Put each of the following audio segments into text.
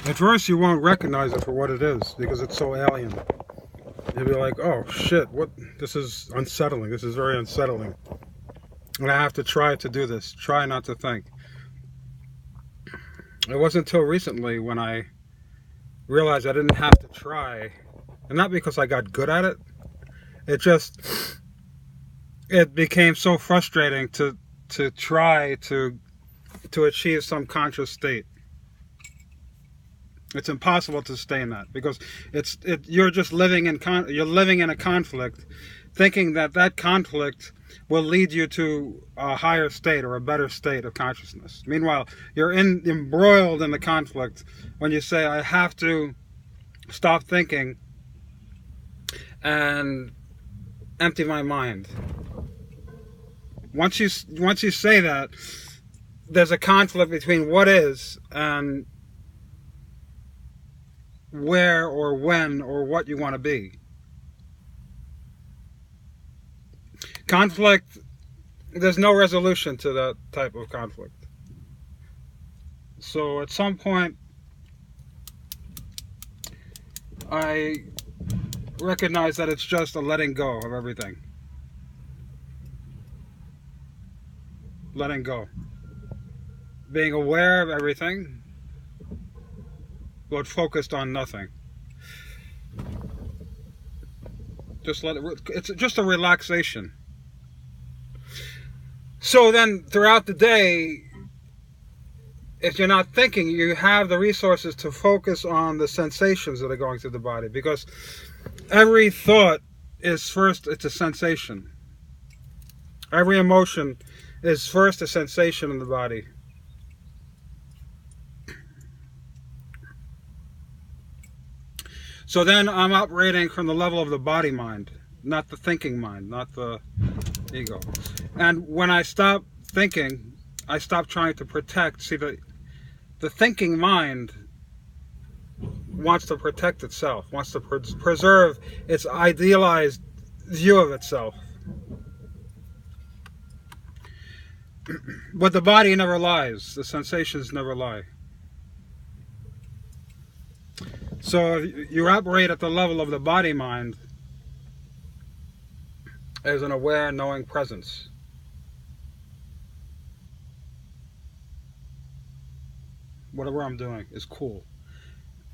At first, you won't recognize it for what it is because it's so alien. You'll be like, oh shit, what? This is unsettling. This is very unsettling. And I have to try to do this. Try not to think. It wasn't until recently when I realized I didn't have to try. And not because I got good at it. It became so frustrating to try to achieve some conscious state. It's impossible to stay in that because you're just living in a conflict, thinking that conflict will lead you to a higher state or a better state of consciousness. Meanwhile, you're embroiled in the conflict when you say, I have to stop thinking and empty my mind. Once you say that, there's a conflict between what is and where or when or what you want to be. Conflict, there's no resolution to that type of conflict. So at some point, I recognize that it's just a letting go of everything. Letting go. Being aware of everything, but focused on nothing. Just let it. It's just a relaxation. So then, throughout the day, if you're not thinking, you have the resources to focus on the sensations that are going through the body, because every thought is first, it's a sensation. Every emotion is first a sensation in the body. So then I'm operating from the level of the body mind, not the thinking mind, not the ego. And when I stop thinking, I stop trying to protect. See, the thinking mind wants to protect itself, wants to preserve its idealized view of itself. But the body never lies. The sensations never lie. So you operate at the level of the body mind as an aware, knowing presence. Whatever I'm doing is cool.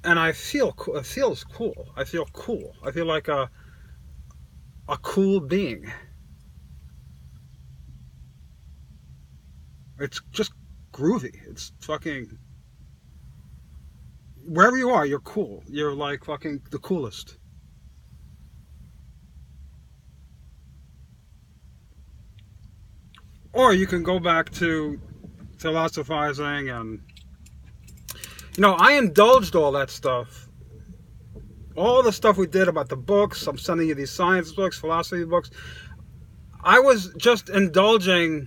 And I feel cool. It feels cool. I feel cool. I feel like a cool being. It's just groovy. It's fucking... Wherever you are, you're cool. You're like fucking the coolest. Or you can go back to philosophizing and... I indulged all that stuff. All the stuff we did about the books. I'm sending you these science books, philosophy books. I was just indulging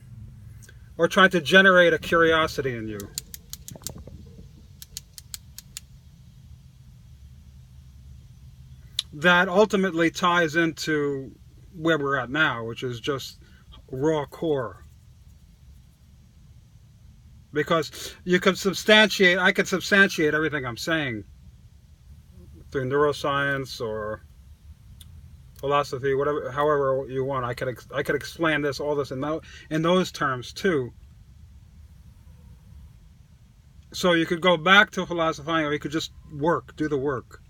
or trying to generate a curiosity in you. That ultimately ties into where we're at now, which is just raw core. Because I could substantiate everything I'm saying through neuroscience or philosophy, whatever, however you want. I could explain all this in those terms too. So you could go back to philosophizing, or you could just do the work.